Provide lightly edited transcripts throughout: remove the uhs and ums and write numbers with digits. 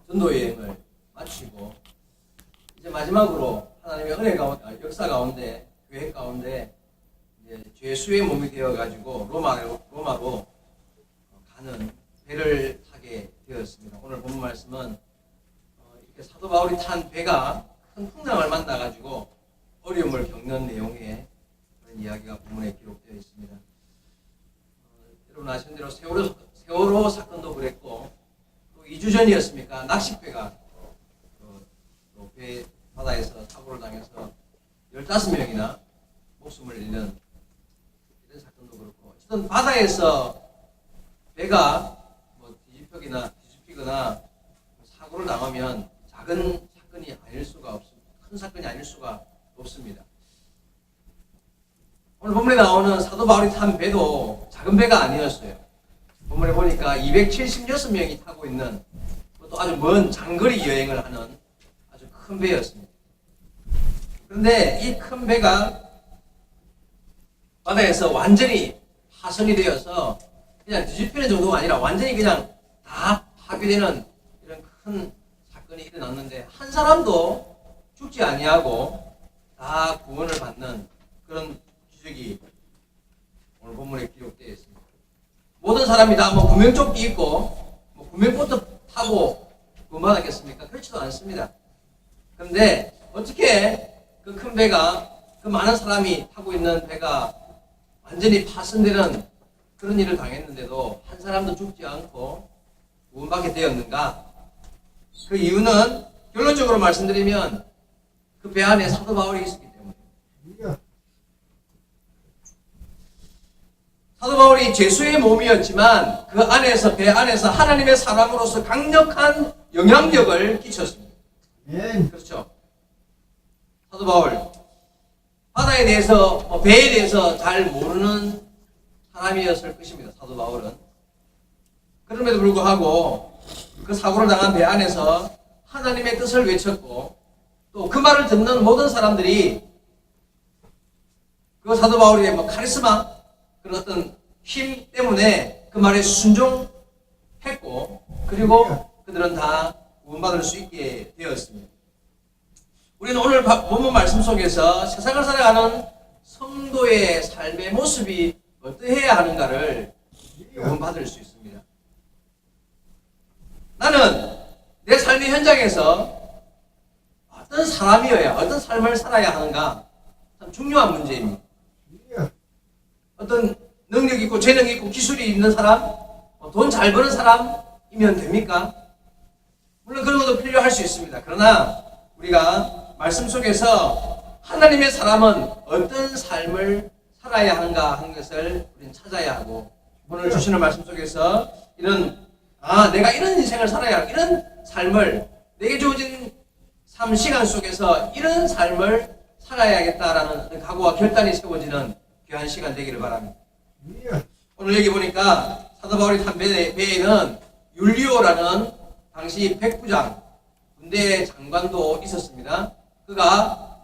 전도 여행을 마치고 이제 마지막으로 하나님의 은혜 가운데, 역사 가운데, 계획 가운데 이제 죄수의 몸이 되어가지고 로마로 가는 배를 타게 되었습니다. 오늘 본 말씀은 이렇게 사도 바울이 탄 배가 큰 풍랑을 만나가지고 어려움을 겪는 내용의 그런 이야기가 본문에 기록되어 있습니다. 여러분 아시는 대로 세월호 사건도 그랬고 또 2주 전이었습니까? 낚싯배가 배 바다에서 사고를 당해서 15명이나 목숨을 잃는 이런 사건도 그렇고, 어쨌든 바다에서 배가 뒤집히거나 사고를 당하면 작은 사건이 아닐 수가 없습니다. 큰 사건이 아닐 수가 없습니다. 오늘 본문에 나오는 사도 바울이 탄 배도 작은 배가 아니었어요. 본문에 보니까 276명이 타고 있는 또 아주 먼 장거리 여행을 하는 아주 큰 배였습니다. 그런데 이 큰 배가 바다에서 완전히 파손이 되어서 그냥 뒤집히는 정도가 아니라 완전히 그냥 다 파괴되는 이런 큰 사건이 일어났는데 한 사람도 죽지 아니하고 다 구원을 받는 그런 기적이 오늘 본문에 기록되어 있습니다. 모든 사람이 다 구명조끼 입고 구명보트 타고 구원받았겠습니까? 그렇지도 않습니다. 그런데 어떻게 그 큰 배가, 그 많은 사람이 타고 있는 배가 완전히 파손되는 그런 일을 당했는데도 한 사람도 죽지 않고 구원받게 되었는가? 그 이유는 결론적으로 말씀드리면 그 배 안에 사도 바울이 있었기 때문에. 사도 바울이 죄수의 몸이었지만 그 안에서, 배 안에서 하나님의 사람으로서 강력한 영향력을 끼쳤습니다. 그렇죠. 사도 바울, 바다에 대해서, 배에 대해서 잘 모르는 사람이었을 것입니다. 사도 바울은. 그럼에도 불구하고 그 사고를 당한 배 안에서 하나님의 뜻을 외쳤고 또 그 말을 듣는 모든 사람들이 그 사도 바울의 카리스마, 그런 어떤 힘 때문에 그 말에 순종했고 그리고 그들은 다 구원받을 수 있게 되었습니다. 우리는 오늘 본문 말씀 속에서 세상을 살아가는 성도의 삶의 모습이 어떠해야 하는가를 구원받을 수 있습니다. 나는 내 삶의 현장에서 어떤 사람이어야, 어떤 삶을 살아야 하는가 참 중요한 문제입니다. 어떤 능력 있고 재능 있고 기술이 있는 사람, 돈 잘 버는 사람이면 됩니까? 물론 그런 것도 필요할 수 있습니다. 그러나 우리가 말씀 속에서 하나님의 사람은 어떤 삶을 살아야 하는가 하는 것을 우리는 찾아야 하고, 오늘 주시는 말씀 속에서 내가 이런 인생을 살아야 하고 이런 삶을, 내게 주어진 삶 시간 속에서 이런 삶을 살아야겠다라는 각오와 결단이 세워지는 귀한 시간 되기를 바랍니다. 오늘 여기 보니까 사도 바울이 탄 배에는 율리오라는 당시 백부장, 군대 장관도 있었습니다. 그가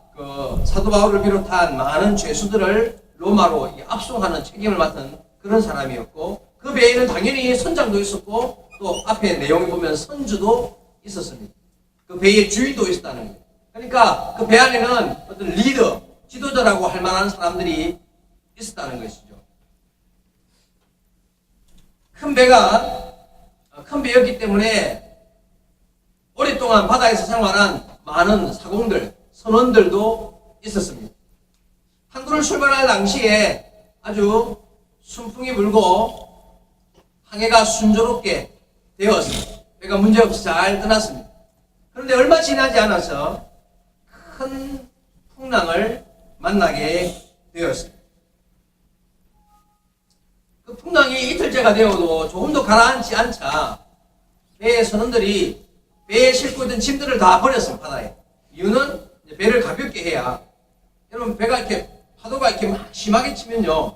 사도 바울을 비롯한 많은 죄수들을 로마로 압송하는 책임을 맡은 그런 사람이었고, 그 배에는 당연히 선장도 있었고 또 앞에 내용을 보면 선주도 있었습니다. 그 배의 주인도 있었다는 거예요. 그러니까 그 배 안에는 어떤 리더, 지도자라고 할 만한 사람들이 있었다는 것이죠. 큰 배였기 때문에 오랫동안 바다에서 생활한 많은 사공들, 선원들도 있었습니다. 항구를 출발할 당시에 아주 순풍이 불고 항해가 순조롭게 되었습니다. 배가 문제없이 잘 떠났습니다. 그런데 얼마 지나지 않아서 큰 풍랑을 만나게 되었습니다. 그 풍랑이 이틀째가 되어도 조금도 가라앉지 않자 배의 선원들이 배에 싣고 있던 짐들을 다 버렸습니다. 바다에. 이유는 배를 가볍게 해야, 여러분 배가 이렇게 파도가 이렇게 막 심하게 치면요,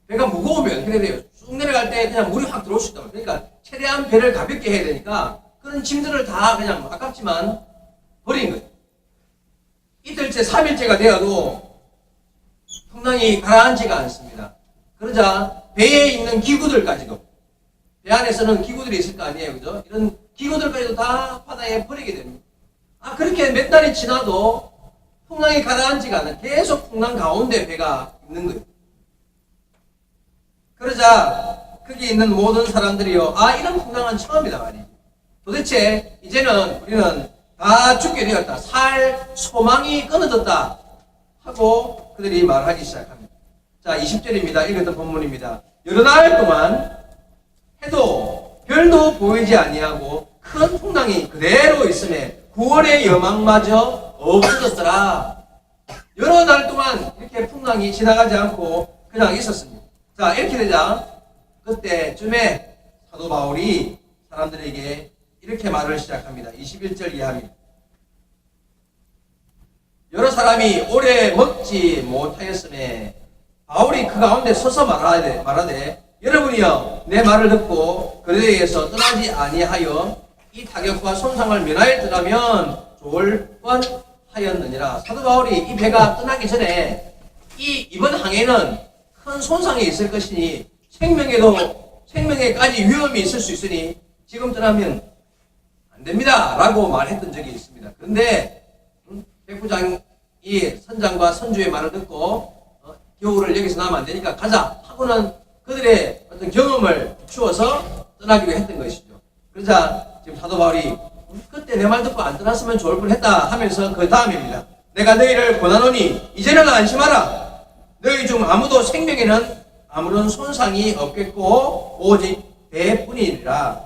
배가 무거우면 그래 돼요. 쑥 내려갈 때 그냥 물이 확 들어올 수 있다. 그러니까 최대한 배를 가볍게 해야 되니까 그런 짐들을 다 그냥 아깝지만 버린 거예요. 이틀째, 3일째가 되어도 풍랑이 가라앉지가 않습니다. 그러자 배에 있는 기구들까지도, 배 안에서는 기구들이 있을 거 아니에요, 그죠? 이런 기구들까지도 다 바다에 버리게 됩니다. 그렇게 몇 달이 지나도 풍랑이 가라앉지가 않아. 계속 풍랑 가운데 배가 있는 거예요. 그러자 거기 있는 모든 사람들이요, 이런 풍랑은 처음이다 말이에요. 도대체 이제는 우리는 다 죽게 되었다, 살 소망이 끊어졌다 하고 그들이 말하기 시작합니다. 자, 20절입니다. 읽었던 본문입니다. 여러 날 동안 해도 별도 보이지 아니하고 큰 풍랑이 그대로 있음에 구원의 여망마저 없어졌더라. 여러 날 동안 이렇게 풍랑이 지나가지 않고 그냥 있었습니다. 자, 이렇게 되자 그때쯤에 사도 바울이 사람들에게 이렇게 말을 시작합니다. 21절 이하입니다. 여러 사람이 오래 먹지 못하였음에 바울이 그 가운데 서서 말하되 여러분이여 내 말을 듣고 그들에게서 떠나지 아니하여 이 타격과 손상을 면하여 떠나면 좋을 뻔하였느니라. 사도 바울이 이 배가 떠나기 전에 이번 항해는 큰 손상이 있을 것이니 생명에까지 위험이 있을 수 있으니 지금 떠나면 안 됩니다 라고 말했던 적이 있습니다. 그런데 백부장이 선장과 선주의 말을 듣고 겨울을 여기서 나면 안 되니까 가자 하고는 그들의 어떤 경험을 비추어서 떠나기로 했던 것이죠. 그러자 지금 사도 바울이 그때 내 말 듣고 안 떠났으면 좋을 뻔했다 하면서 그 다음입니다. 내가 너희를 권하노니 이제는 안심하라. 너희 중 아무도 생명에는 아무런 손상이 없겠고 오직 배뿐이니라.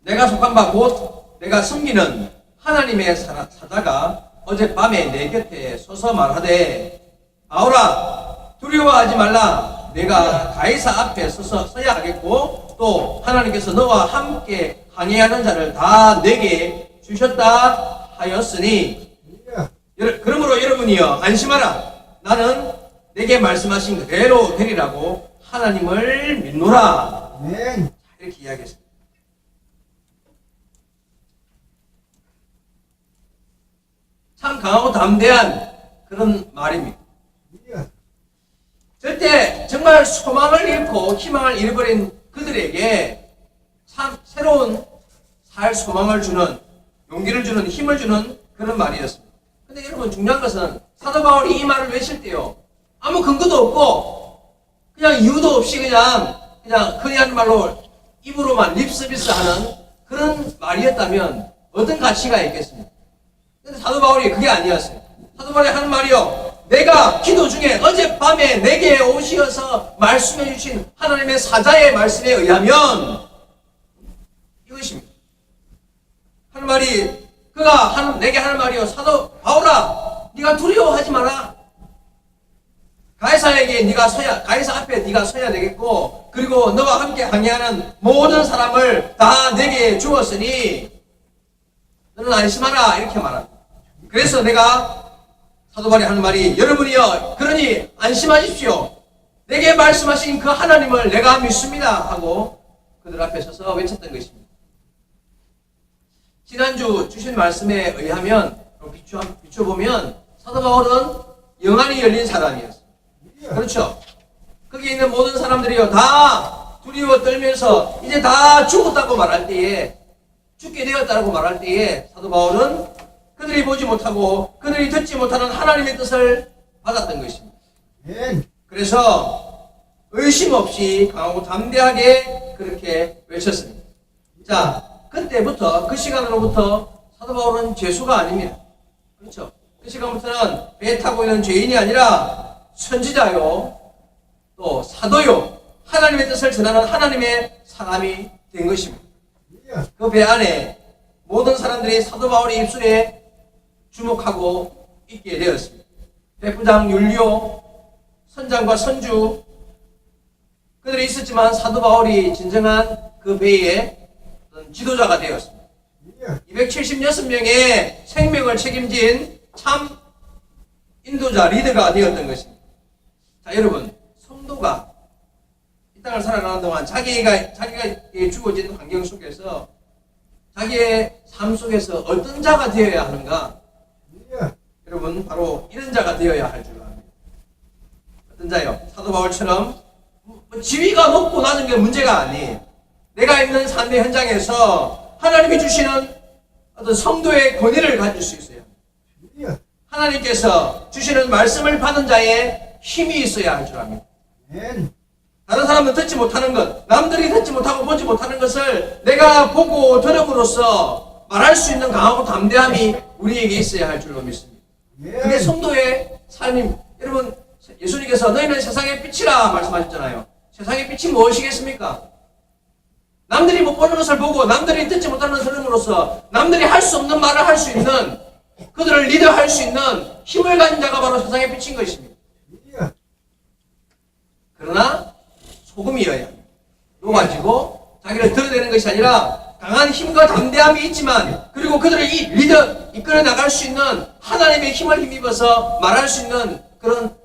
내가 속한 바 곧 내가 섬기는 하나님의 사자가 어젯밤에 내 곁에 서서 말하되 바울아 두려워하지 말라. 내가 가이사 앞에 서야 하겠고 또 하나님께서 너와 함께 항해하는 자를 다 내게 주셨다 하였으니 그러므로 여러분이여 안심하라. 나는 내게 말씀하신 그대로 되리라고 하나님을 믿노라. 이렇게 이야기했습니다. 참 강하고 담대한 그런 말입니다. 절대 정말 소망을 잃고 희망을 잃어버린 그들에게 참 새로운 살 소망을 주는, 용기를 주는, 힘을 주는 그런 말이었습니다. 근데 여러분 중요한 것은 사도 바울이 이 말을 외칠 때요, 아무 근거도 없고 그냥 이유도 없이 그냥 흔한 말로 입으로만 립서비스 하는 그런 말이었다면 어떤 가치가 있겠습니까? 근데 사도 바울이 그게 아니었어요. 사도 바울이 하는 말이요, 내가 기도 중에 어젯밤에 내게 오시어서 말씀해 주신 하나님의 사자의 말씀에 의하면 이것입니다. 하는 말이, 그가 내게 하는 말이요, 사도 바울아 네가 두려워하지 마라. 가이사 앞에 네가 서야 되겠고, 그리고 너와 함께 항해하는 모든 사람을 다 내게 주었으니 너는 안심하라. 이렇게 말합니다. 그래서 사도 바울이 하는 말이, 여러분이여 그러니 안심하십시오. 내게 말씀하신 그 하나님을 내가 믿습니다 하고 그들 앞에 서서 외쳤던 것입니다. 지난주 주신 말씀에 의하면 비춰보면 사도 바울은 영안이 열린 사람이었어요. 그렇죠? 거기 있는 모든 사람들이요 다 두려워 떨면서 이제 다 죽었다고 말할 때에, 죽게 되었다고 말할 때에 사도 바울은 그들이 보지 못하고 그들이 듣지 못하는 하나님의 뜻을 받았던 것입니다. 그래서 의심 없이 강하고 담대하게 그렇게 외쳤습니다. 자, 그때부터, 그 시간으로부터 사도 바울은 죄수가 아닙니다. 그렇죠? 그 시간부터는 배 타고 있는 죄인이 아니라 선지자요, 또 사도요, 하나님의 뜻을 전하는 하나님의 사람이 된 것입니다. 그 배 안에 모든 사람들이 사도 바울의 입술에 주목하고 있게 되었습니다. 백부장 율리오, 선장과 선주, 그들이 있었지만 사도 바울이 진정한 그 배의 지도자가 되었습니다. 276명의 생명을 책임진 참 인도자, 리더가 되었던 것입니다. 자, 여러분, 성도가 이 땅을 살아가는 동안 자기가 주어진 환경 속에서 자기의 삶 속에서 어떤 자가 되어야 하는가? 여러분, 바로 이런 자가 되어야 할 줄 압니다. 어떤 자요? 사도 바울처럼 지위가 높고 낮은 게 문제가 아니에요. 내가 있는 삶의 현장에서 하나님이 주시는 어떤 성도의 권위를 가질 수 있어요. 하나님께서 주시는 말씀을 받은 자의 힘이 있어야 할 줄 압니다. 다른 사람은 듣지 못하는 것, 남들이 듣지 못하고 보지 못하는 것을 내가 보고 들음으로써 말할 수 있는 강하고 담대함이 우리에게 있어야 할 줄로 믿습니다. 그게 성도의 삶입니다. 여러분, 예수님께서 너희는 세상의 빛이라 말씀하셨잖아요. 세상의 빛이 무엇이겠습니까? 남들이 못 보는 것을 보고 남들이 듣지 못하는 것을 들음으로써 남들이 할 수 없는 말을 할 수 있는, 그들을 리더할 수 있는 힘을 가진 자가 바로 세상의 빛인 것입니다. 그러나 소금이어야 합니다. 녹아지고 자기를 드러내는 것이 아니라 강한 힘과 담대함이 있지만, 그리고 그들을 이끌어 나갈 수 있는 하나님의 힘을 힘입어서 말할 수 있는 그런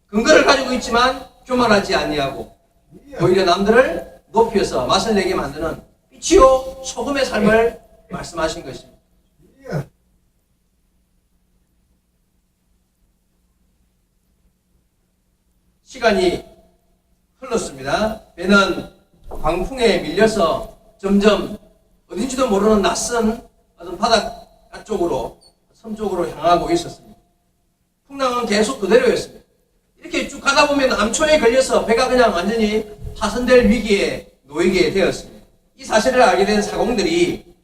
근거를 가지고 있지만 교만하지 아니하고 오히려 남들을 높여서 맛을 내게 만드는 빛이요 소금의 삶을 말씀하신 것입니다. 시간이 흘렀습니다. 배는 광풍에 밀려서 점점 어딘지도 모르는 낯선 어떤 바닷가 쪽으로, 섬 쪽으로 향하고 있었습니다. 풍랑은 계속 그대로였습니다. 이렇게 쭉 가다 보면 암초에 걸려서 배가 그냥 완전히 파손될 위기에 놓이게 되었습니다. 이 사실을 알게 된 사공들이,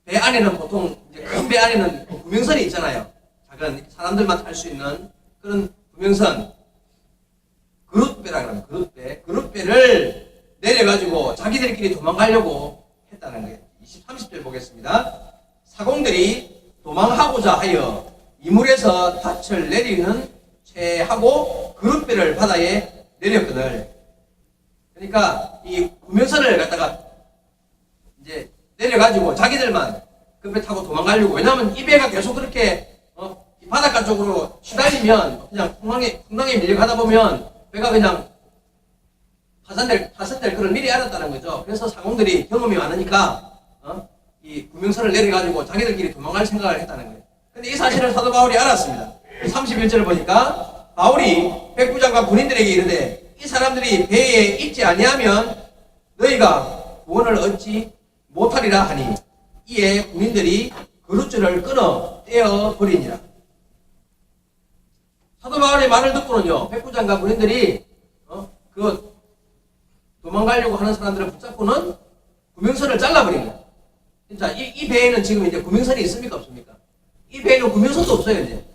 배 안에는 보통 큰 배 안에는 구명선이 있잖아요. 작은 사람들만 탈 수 있는 그런 구명선, 그릇배라 그러면 그릇배를 내려가지고 자기들끼리 도망가려고 했다는 거예요. 30절 보겠습니다. 사공들이 도망하고자 하여 이물에서 닻을 내리는 채 하고 그릇배를 바다에 내렸거늘. 그러니까 이 구명선을 갖다가 이제 내려가지고 자기들만 그 배 타고 도망가려고. 왜냐하면 이 배가 계속 그렇게 바닷가 쪽으로 시달리면 그냥 풍랑에 밀려가다 보면 배가 그냥 파손될 그걸 미리 알았다는 거죠. 그래서 사공들이 경험이 많으니까 이 구명선을 내려가지고 자기들끼리 도망갈 생각을 했다는 거예요. 근데 이 사실을 사도 바울이 알았습니다. 31절을 보니까 바울이 백부장과 군인들에게 이르되 이 사람들이 배에 있지 아니하면 너희가 구원을 얻지 못하리라 하니 이에 군인들이 그릇줄을 끊어 떼어버리니라. 사도 바울의 말을 듣고는요, 백부장과 군인들이 그 도망가려고 하는 사람들을 붙잡고는 구명선을 잘라버린 거예요. 진짜 이 배에는 지금 이제 구명선이 있습니까 없습니까? 이 배에는 구명선도 없어요. 이제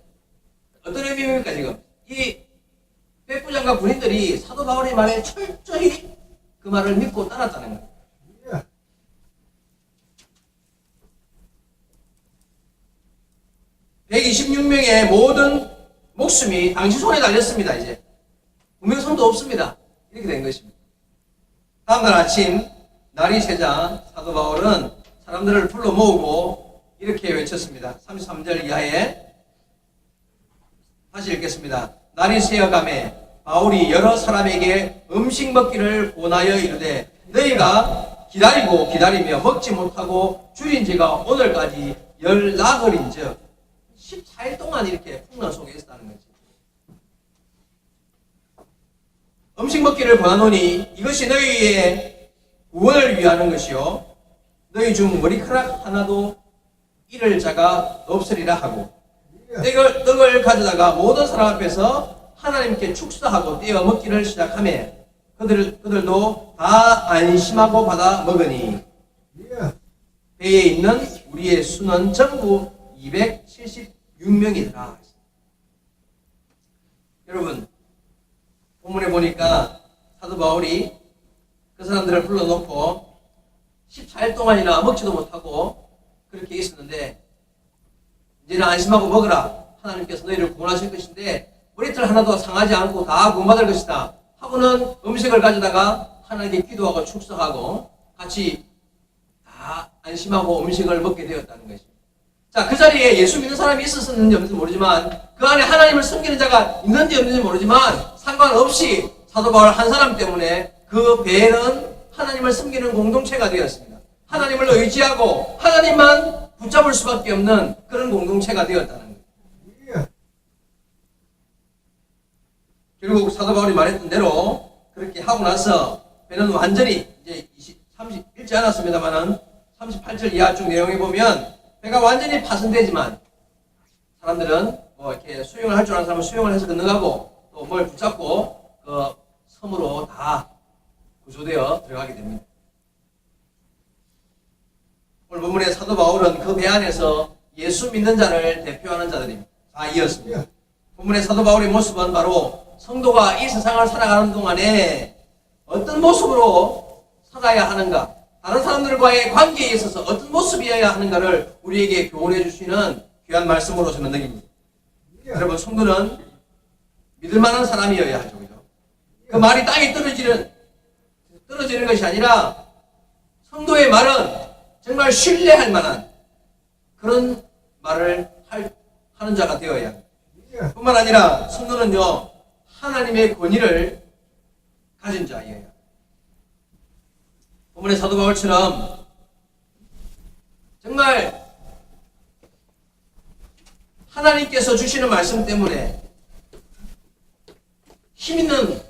어떤 의미입니까? 지금 이 백부장과 군인들이 사도 바울의 말에 철저히 그 말을 믿고 따랐다는 거예요. 126명의 모든 목숨이 당시 손에 달렸습니다. 이제 구명선도 없습니다. 이렇게 된 것입니다. 다음날 아침 날이 새자 사도 바울은 사람들을 불러 모으고 이렇게 외쳤습니다. 33절 이하에 다시 읽겠습니다. 날이 새어가매 바울이 여러 사람에게 음식 먹기를 권하여 이르되 너희가 기다리고 기다리며 먹지 못하고 줄인 지가 오늘까지 열나흘인즉 14일 동안 이렇게 풍랑 속에 있었다는 거지. 음식 먹기를 권하노니 이것이 너희의 구원을 위하는 것이요 너희 중 머리카락 하나도 잃을 자가 없으리라 하고 떡을 가져다가 모든 사람 앞에서 하나님께 축사하고 떼어 먹기를 시작하며 그들도 다 안심하고 받아 먹으니 배에 있는 우리의 수는 전부 276명이더라. 여러분, 본문에 보니까 사도 바울이 그 사람들을 불러놓고 14일 동안이나 먹지도 못하고 그렇게 있었는데 이제는 안심하고 먹으라. 하나님께서 너희를 구원하실 것인데 머리털 하나도 상하지 않고 다 구원받을 것이다 하고는 음식을 가져다가 하나님께 기도하고 축사하고 같이 다 안심하고 음식을 먹게 되었다는 것입니다. 자, 그 자리에 예수 믿는 사람이 있었는지 없는지 모르지만 그 안에 하나님을 섬기는 자가 있는지 없는지 모르지만 상관없이 사도 바울 한 사람 때문에 그 배는 하나님을 섬기는 공동체가 되었습니다. 하나님을 의지하고 하나님만 붙잡을 수밖에 없는 그런 공동체가 되었다는 거예요. 결국 사도 바울이 말했던 대로 그렇게 하고 나서 배는 완전히 이제 읽지 않았습니다만은 38절 이하 쭉 내용에 보면 배가 완전히 파손되지만 사람들은 뭐 이렇게 수영을 할 줄 아는 사람은 수영을 해서 건너가고 또 뭘 붙잡고 그 섬으로 다 구조되어 들어가게 됩니다. 오늘 본문의 사도 바울은 그 배 안에서 예수 믿는 자를 대표하는 자들입니다. 다 이었습니다. 본문의 사도 바울의 모습은 바로 성도가 이 세상을 살아가는 동안에 어떤 모습으로 살아야 하는가, 다른 사람들과의 관계에 있어서 어떤 모습이어야 하는가를 우리에게 교훈해 주시는 귀한 말씀으로 저는 느낍니다. 여러분, 성도는 믿을 만한 사람이어야 하죠. 그죠? 그 말이 땅에 떨어지는 것이 아니라 성도의 말은 정말 신뢰할 만한 그런 말을 하는 자가 되어야 합니다. 뿐만 아니라 성도는요, 하나님의 권위를 가진 자예요. 본문의 사도 바울처럼 정말 하나님께서 주시는 말씀 때문에 힘있는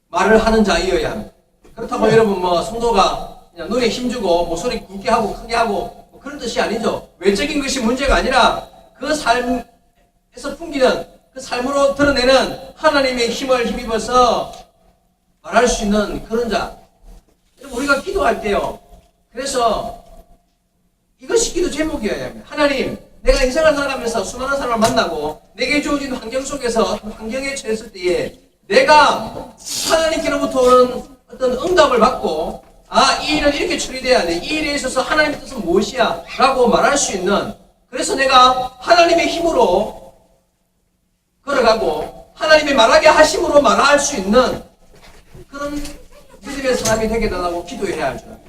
말을 하는 자이어야 합니다. 그렇다고 여러분 뭐 성도가 그냥 눈에 힘주고 목소리 굵게 하고 크게 하고 뭐 그런 뜻이 아니죠. 외적인 것이 문제가 아니라 그 삶에서 풍기는 그 삶으로 드러내는 하나님의 힘을 힘입어서 말할 수 있는 그런 자. 우리가 기도할 때요, 그래서 이것이 기도 제목이어야 합니다. 하나님, 내가 인생을 살아가면서 수많은 사람을 만나고 내게 주어진 환경 속에서 환경에 처했을 때에 내가 하나님께로부터 오는 어떤 응답을 받고 이 일은 이렇게 처리돼야 돼, 이 일에 있어서 하나님의 뜻은 무엇이야 라고 말할 수 있는, 그래서 내가 하나님의 힘으로 걸어가고 하나님의 말하게 하심으로 말할 수 있는 그런 믿음의 사람이 되게 달라고 기도해야 하죠.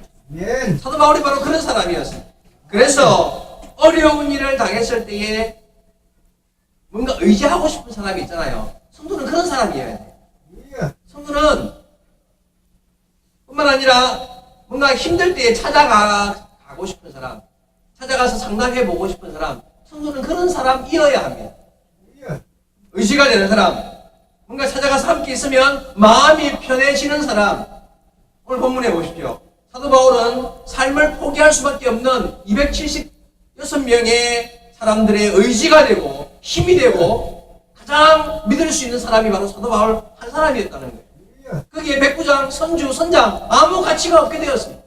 사도 바울이 바로 그런 사람이었어요. 그래서 어려운 일을 당했을 때에 뭔가 의지하고 싶은 사람이 있잖아요. 성도는 그런 사람이어야 돼요. 성도는 뿐만 아니라 뭔가 힘들 때에 찾아가고 싶은 사람, 찾아가서 상담해보고 싶은 사람, 성도는 그런 사람이어야 합니다. 의지가 되는 사람, 뭔가 찾아가서 함께 있으면 마음이 편해지는 사람. 오늘 본문에 보십시오. 사도 바울은 삶을 포기할 수밖에 없는 276명의 사람들의 의지가 되고 힘이 되고 가장 믿을 수 있는 사람이 바로 사도 바울 한 사람이었다는 거예요. 거기에 백부장, 선주, 선장 아무 가치가 없게 되었습니다.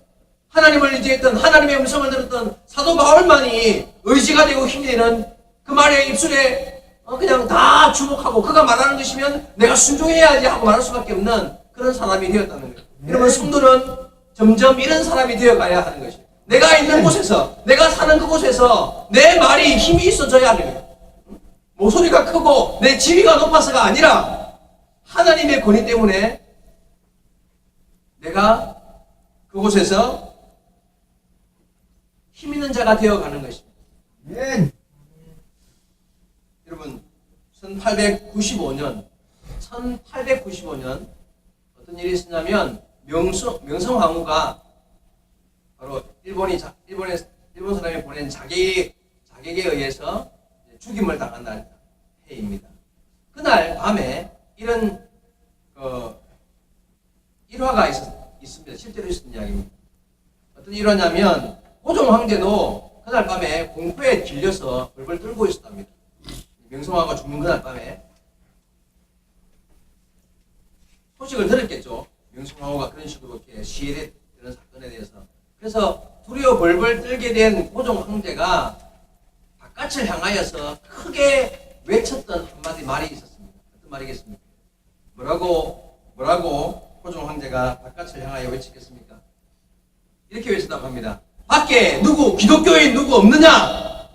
하나님을 의지했던, 하나님의 음성을 들었던 사도 바울만이 의지가 되고 힘이 되는, 그 말의 입술에 그냥 다 주목하고 그가 말하는 것이면 내가 순종해야지 하고 말할 수밖에 없는 그런 사람이 되었다는 거예요. 여러분, 성도는 점점 이런 사람이 되어가야 하는 것이에요. 내가 있는 곳에서, 내가 사는 그곳에서 내 말이 힘이 있어져야 하는 거예요. 목소리가 크고 내 지위가 높아서가 아니라 하나님의 권위 때문에 내가 그곳에서 힘 있는 자가 되어가는 것입니다. 여러분, 1895년 어떤 일이 있었냐면 명성황후가 바로 일본 사람이 보낸 자객에 의해서 죽임을 당한 날 해입니다. 그날 밤에 이런 일화가 있습니다. 실제로 있었던 이야기입니다. 어떤 일화냐면 고종 황제도 그날 밤에 공포에 질려서 벌벌 떨고 있었답니다. 명성황후가 죽는 그날 밤에 소식을 들었겠죠. 명성황후가 그런 식으로 이렇게 시해되는 사건에 대해서. 그래서 두려워 벌벌 떨게 된 고종 황제가 바깥을 향하여서 크게 외쳤던 한마디 말이 있었습니다. 어떤 말이겠습니까? 뭐라고 고종 황제가 바깥을 향하여 외치겠습니까? 이렇게 외쳤다고 합니다. 밖에 기독교인 누구 없느냐?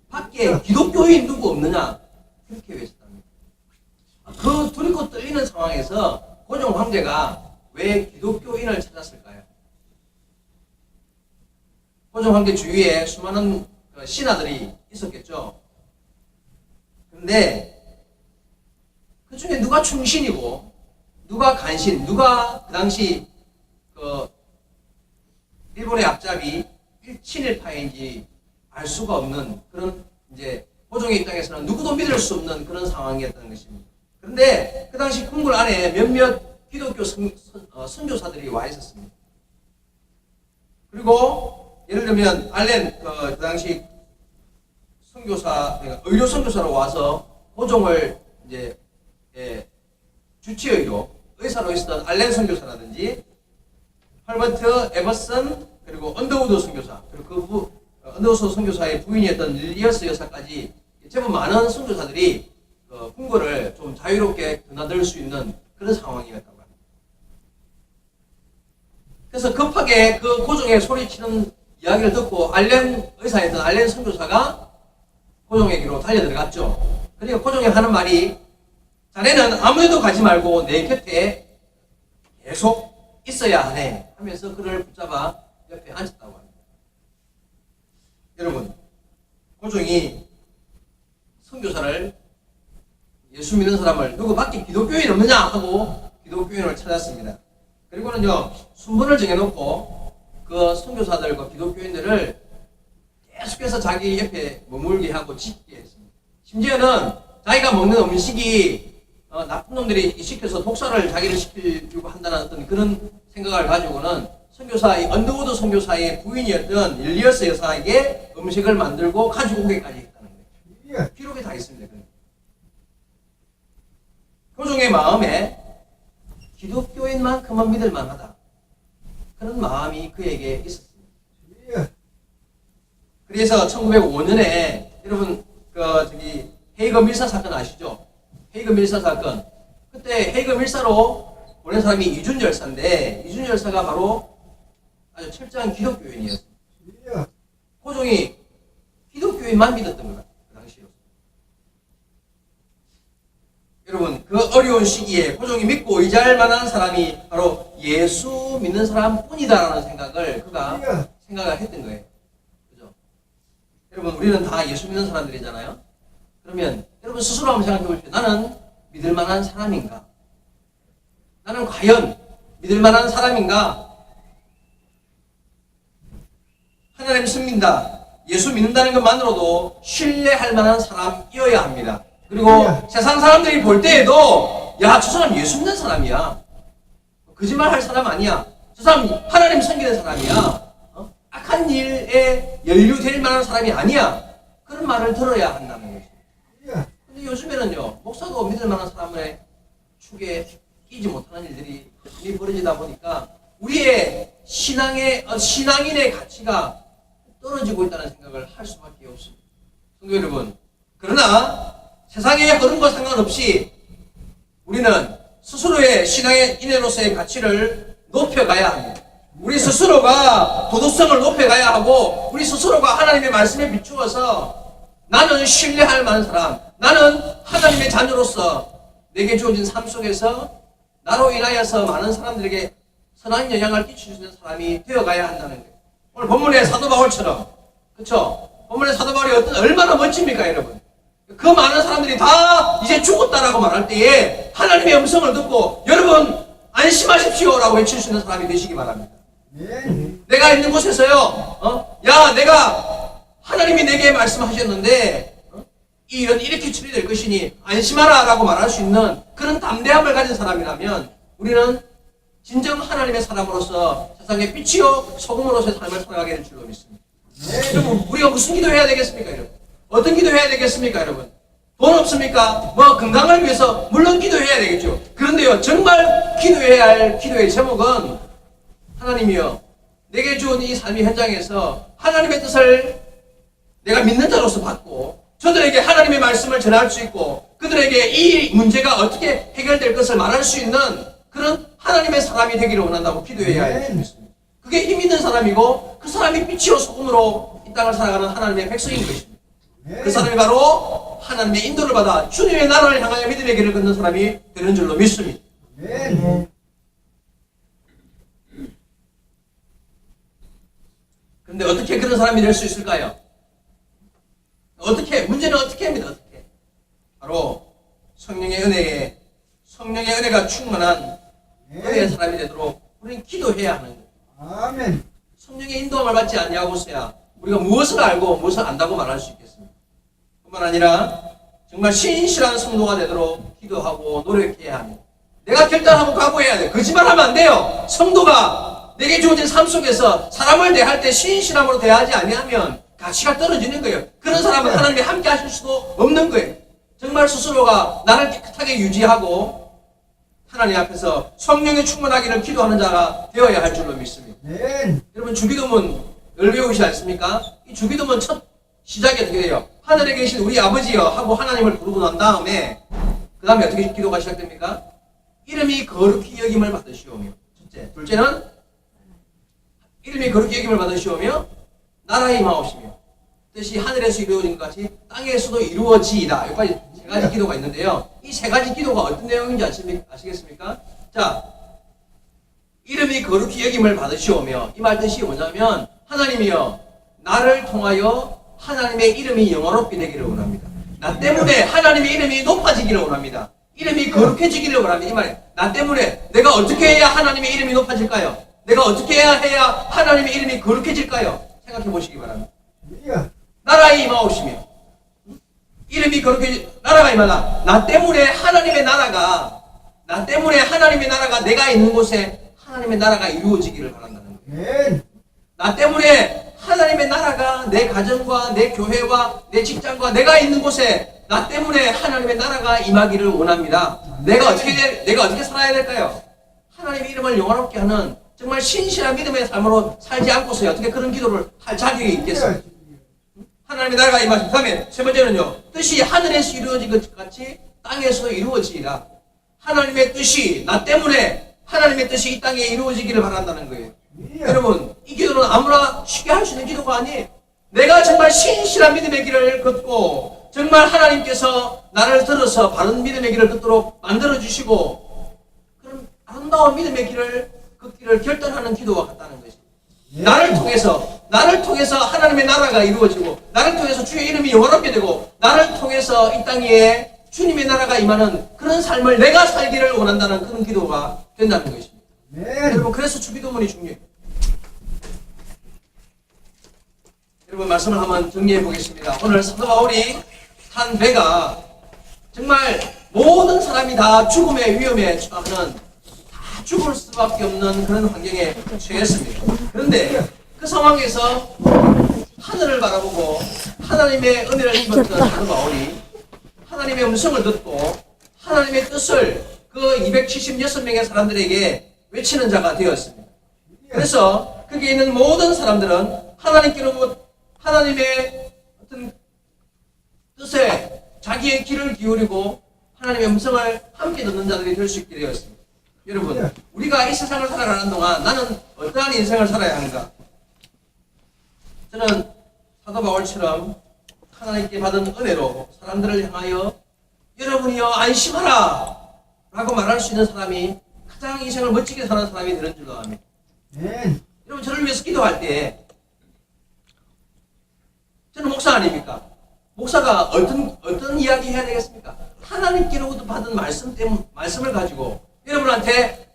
밖에 기독교인 누구 없느냐? 그렇게 외쳤답니다. 그 두렵고 떨리는 상황에서 고종 황제가 왜 기독교인을 찾았을까요? 고종 황제 주위에 수많은 신하들이 있었겠죠. 그런데 그 중에 누가 충신이고 누가 간신, 누가 그 당시 일본의 앞잡이 친일파인지 알 수가 없는 그런, 이제 고종의 입장에서는 누구도 믿을 수 없는 그런 상황이었다는 것입니다. 그런데 그 당시 궁궐 안에 몇몇 기독교 선교사들이 와 있었습니다. 그리고 예를 들면 알렌 그 당시 선교사, 그러니까 의료 선교사로 와서 고종을 이제 주치의로 의사로 있었던 알렌 선교사라든지 헐버트 에버슨, 그리고 언더우드 선교사, 그리고 언더우드 선교사의 부인이었던 릴리어스 여사까지 제법 많은 선교사들이 풍고를 좀 자유롭게 드나들 수 있는 그런 상황이었다고 합니다. 그래서 급하게 그 고종의 소리치는 이야기를 듣고 알렌 의사였던 알렌 선교사가 고종에게로 달려 들어갔죠. 그러니까 고종이 하는 말이, 자네는 아무데도 가지 말고 내 곁에 계속 있어야 하네 하면서 그를 붙잡아 옆에 앉혔다고 합니다. 여러분, 고종이 선교사를, 예수 믿는 사람을 누구 밖에 기독교인 없느냐 하고 기독교인을 찾았습니다. 그리고는요, 순번을 정해놓고 그 선교사들과 기독교인들을 계속해서 자기 옆에 머물게 하고 지키게 했습니다. 심지어는 자기가 먹는 음식이 나쁜 놈들이 시켜서 독사를 자기를 시키려고 한다는 어떤 그런 생각을 가지고는 선교사의, 언더우드 선교사의 부인이었던 릴리어스 여사에게 음식을 만들고 가지고 오게까지 했다는 거예요. 기록에 다 있습니다. 고종의 마음에 기독교인만큼은 믿을 만하다, 그런 마음이 그에게 있었습니다. 그래서 1905년에 여러분 헤이거 밀사 사건 아시죠? 헤이거 밀사 사건. 그때 헤이거 밀사로 보낸 사람이 이준 열사인데, 이준 열사가 바로 아주 철저한 기독교인이었습니다. 고종이 기독교인만 믿었던 거다, 그 당시로. 여러분, 그 어려운 시기에 고종이 믿고 의지할 만한 사람이 바로 예수 믿는 사람뿐이다라는 생각을 그가 생각을 했던 거예요. 그죠? 여러분, 우리는 다 예수 믿는 사람들이잖아요. 그러면 여러분 스스로 한번 생각해 보십시오. 나는 믿을 만한 사람인가? 나는 과연 믿을 만한 사람인가? 하나님 믿는다, 예수 믿는다는 것만으로도 신뢰할 만한 사람이어야 합니다. 그리고 세상 사람들이 볼 때에도, 야, 저 사람 예수 믿는 사람이야, 거짓말 할 사람 아니야, 저 사람 하나님 섬기는 사람이야, 악한 일에 연루될 만한 사람이 아니야, 그런 말을 들어야 한다는 거죠. 근데 요즘에는요, 목사도 믿을 만한 사람의 축에 끼지 못하는 일들이 벌어지다 보니까 우리의 신앙인의 가치가 떨어지고 있다는 생각을 할 수밖에 없습니다. 성도 여러분, 그러나 세상의 흐름과 상관없이 우리는 스스로의 신앙의 인애로서의 가치를 높여가야 합니다. 우리 스스로가 도덕성을 높여가야 하고, 우리 스스로가 하나님의 말씀에 비추어서 나는 신뢰할 만한 사람, 나는 하나님의 자녀로서 내게 주어진 삶 속에서 나로 인하여서 많은 사람들에게 선한 영향을 끼칠 수 있는 사람이 되어가야 한다는 거예요. 오늘 본문의 사도 바울처럼, 그렇죠? 본문의 사도 바울이 얼마나 멋집니까, 여러분? 그 많은 사람들이 다 이제 죽었다라고 말할 때에 하나님의 음성을 듣고 여러분 안심하십시오라고 외칠 수 있는 사람이 되시기 바랍니다. 내가 있는 곳에서요, 야, 내가 하나님이 내게 말씀하셨는데 이 일은 이렇게 처리될 것이니 안심하라 라고 말할 수 있는 그런 담대함을 가진 사람이라면 우리는 진정 하나님의 사람으로서 세상의 빛이요 소금으로서의 삶을 살아가게 될 줄로 믿습니다. 그럼 우리가 무슨 기도해야 되겠습니까, 여러분? 어떤 기도해야 되겠습니까, 여러분? 돈 없습니까? 건강을 위해서 물론 기도해야 되겠죠. 그런데요, 정말 기도해야 할 기도의 제목은, 하나님이여, 내게 주은 이 삶의 현장에서 하나님의 뜻을 내가 믿는 자로서 받고 저들에게 하나님의 말씀을 전할 수 있고 그들에게 이 문제가 어떻게 해결될 것을 말할 수 있는 그런 하나님의 사람이 되기를 원한다고 기도해야 할 줄 믿습니다. 그게 힘 있는 사람이고 그 사람이 빛이요 소금으로 이 땅을 살아가는 하나님의 백성인 것입니다. 그 사람이 바로 하나님의 인도를 받아 주님의 나라를 향하여 믿음의 길을 걷는 사람이 되는 줄로 믿습니다. 그런데 어떻게 그런 사람이 될 수 있을까요? 문제는 어떻게 합니다, 어떻게? 바로 성령의 은혜가 충만한 은혜의 사람이 되도록 우리는 기도해야 하는 거예요. 아멘. 성령의 인도함을 받지 않냐고서야 우리가 무엇을 알고 무엇을 안다고 말할 수 있겠습니다. 뿐만 아니라 정말 신실한 성도가 되도록 기도하고 노력해야 합니다. 내가 결단하고 각오해야 돼요. 거짓말하면 안 돼요. 성도가 내게 주어진 삶 속에서 사람을 대할 때 신실함으로 대하지 아니하면 가치가 떨어지는 거예요. 그런 사람은 하나님이 함께 하실 수도 없는 거예요. 정말 스스로가 나를 깨끗하게 유지하고 하나님 앞에서 성령의 충만하기를 기도하는 자가 되어야 할 줄로 믿습니다. 여러분 주기도문 늘 외우시지 않습니까? 이 주기도문 첫 시작이 어떻게 돼요? 하늘에 계신 우리 아버지여 하고 하나님을 부르고 난 다음에 그 다음에 어떻게 기도가 시작됩니까? 이름이 거룩히 여김을 받으시오며, 첫째. 둘째는 이름이 거룩히 여김을 받으시오며 나라에 임하옵시며 뜻이 하늘에서 이루어진 것 같이 땅에서도 이루어지이다. 여기까지 세 가지 기도가 있는데요. 이 세 가지 기도가 어떤 내용인지 아시겠습니까? 자, 이름이 거룩히 여김을 받으시오며, 이 말 뜻이 뭐냐면 하나님이여 나를 통하여 하나님의 이름이 영화롭게 되기를 원합니다. 나 때문에 하나님의 이름이 높아지기를 원합니다. 이름이 거룩해지기를 원합니다. 이 말이에요. 나 때문에 내가 어떻게 해야 하나님의 이름이 높아질까요? 내가 어떻게 해야 하나님의 이름이 거룩해질까요? 생각해 보시기 바랍니다. 나라에 임하옵시며, 이름이 거룩해지, 나라가 임하다. 나 때문에 하나님의 나라가 내가 있는 곳에 하나님의 나라가 이루어지기를 바란다는 거예요. 나 때문에 하나님의 나라가 내 가정과 내 교회와 내 직장과 내가 있는 곳에 나 때문에 하나님의 나라가 임하기를 원합니다. 내가 어떻게 살아야 될까요? 하나님의 이름을 영화롭게 하는 정말 신실한 믿음의 삶으로 살지 않고서 어떻게 그런 기도를 할 자격이 있겠어요? 하나님의 나라가 임하시고, 그 다음에 세 번째는요, 뜻이 하늘에서 이루어진 것 같이 땅에서도 이루어지리라. 하나님의 뜻이, 나 때문에 하나님의 뜻이 이 땅에 이루어지기를 바란다는 거예요. 여러분, 이 기도는 아무나 쉽게 할 수 있는 기도가 아니에요. 내가 정말 신실한 믿음의 길을 걷고 정말 하나님께서 나를 들어서 바른 믿음의 길을 걷도록 만들어주시고 그런 아름다운 믿음의 길을 걷기를 결단하는 기도와 같다는 것이, 나를 통해서 하나님의 나라가 이루어지고 나를 통해서 주의 이름이 영원롭게 되고 나를 통해서 이 땅에 주님의 나라가 임하는 그런 삶을 내가 살기를 원한다는 그런 기도가 된다는 것입니다. 여러분, 그래서 주기도문이 중요해요. 여러분, 말씀을 한번 정리해 보겠습니다. 오늘 사도 바울이 탄 배가 정말 모든 사람이 다 죽음의 위험에 처하는, 다 죽을 수밖에 없는 그런 환경에 처했습니다. 그런데 그 상황에서 하늘을 바라보고 하나님의 은혜를 입었던 사도 바울이 하나님의 음성을 듣고 하나님의 뜻을 그 276명의 사람들에게 외치는 자가 되었습니다. 그래서 거기에 있는 모든 사람들은 하나님의 어떤 뜻에 자기의 귀를 기울이고 하나님의 음성을 함께 듣는 자들이 될 수 있게 되었습니다. 여러분, 우리가 이 세상을 살아가는 동안 나는 어떠한 인생을 살아야 하는가? 저는 사도 바울처럼 하나님께 받은 은혜로 사람들을 향하여 여러분이여 안심하라 라고 말할 수 있는 사람이 가장 인생을 멋지게 사는 사람이 되는 줄로 압니다. 여러분, 저를 위해서 기도할 때 저는 목사 아닙니까? 목사가 어떤 이야기 해야 되겠습니까? 하나님께로부터 받은 말씀을 가지고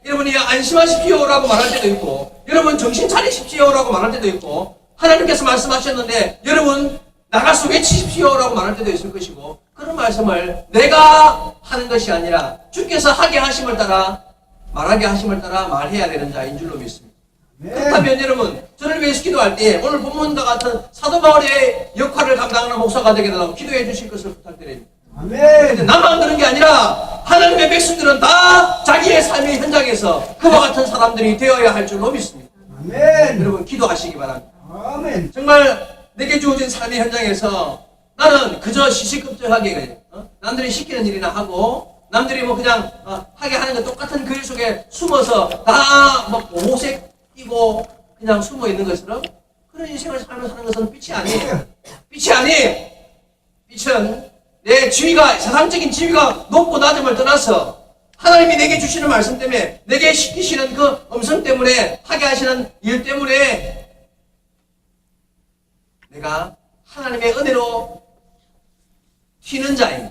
여러분이 안심하십시오 라고 말할 때도 있고, 여러분 정신 차리십시오 라고 말할 때도 있고, 하나님께서 말씀하셨는데 여러분 나가서 외치십시오 라고 말할 때도 있을 것이고, 그런 말씀을 내가 하는 것이 아니라 주께서 하게 하심을 따라 말하게 하심을 따라 말해야 되는 자인 줄로 믿습니다. 그렇다면 여러분, 저를 위해서 기도할 때 오늘 본문과 같은 사도 바울의 역할을 감당하는 목사가 되게 되라고 기도해 주실 것을 부탁드립니다. 아멘. 나만 그런 게 아니라 하나님의 백성들은 다 자기의 삶의 현장에서 그와 같은 사람들이 되어야 할 줄로 믿습니다. 아멘. 여러분, 기도하시기 바랍니다. 아멘. 정말 내게 주어진 삶의 현장에서 나는 그저 시시껍적하게 남들이 시키는 일이나 하고 남들이 뭐 그냥 하게 하는 것 똑같은 글 속에 숨어서 다 뭐 보호색 띄고 그냥 숨어 있는 것처럼 그런 인생을 살면서 사는 것은 빛이 아니에요. 빛이 아니에요. 빛은 내 지위가, 세상적인 지위가 높고 낮음을 떠나서 하나님이 내게 주시는 말씀 때문에, 내게 시키시는 그 음성 때문에, 하게 하시는 일 때문에 내가 하나님의 은혜로 튀는 자인,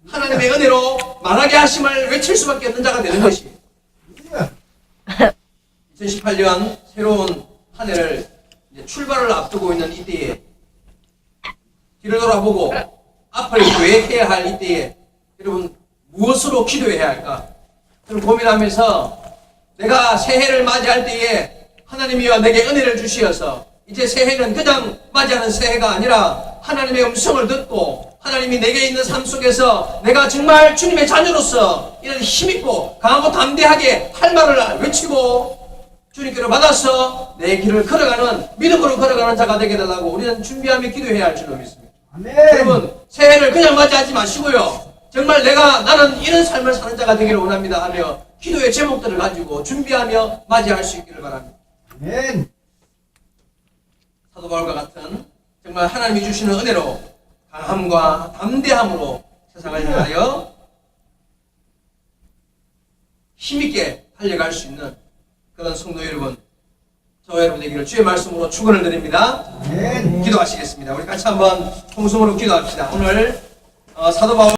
하나님의 은혜로 말하게 하심을 외칠 수밖에 없는 자가 되는 것이, 2018년 새로운 한 해를 이제 출발을 앞두고 있는 이때에 뒤를 돌아보고 앞을 계획해야 할 이때에 여러분 무엇으로 기도해야 할까? 그걸 고민하면서 내가 새해를 맞이할 때에 하나님이여 내게 은혜를 주시어서 이제 새해는 그냥 맞이하는 새해가 아니라 하나님의 음성을 듣고 하나님이 내게 있는 삶 속에서 내가 정말 주님의 자녀로서 이런 힘있고 강하고 담대하게 할 말을 외치고 주님께로 받아서 내 길을 걸어가는 믿음으로 걸어가는 자가 되게 달라고 우리는 준비하며 기도해야 할 줄로 믿습니다. 아멘. 여러분 새해를 그냥 맞이하지 마시고요. 정말 나는 이런 삶을 사는 자가 되기를 원합니다 하며 기도의 제목들을 가지고 준비하며 맞이할 수 있기를 바랍니다. 아멘. 사도 바울과 같은 정말 하나님이 주시는 은혜로 강함과 담대함으로 세상을 향하여 힘있게 달려갈 수 있는 그런 성도 여러분, 저와 여러분 되기를 주의 말씀으로 축원을 드립니다. 아멘. 기도하시겠습니다. 우리 같이 한번 통성으로 기도합시다. 오늘 사도 바울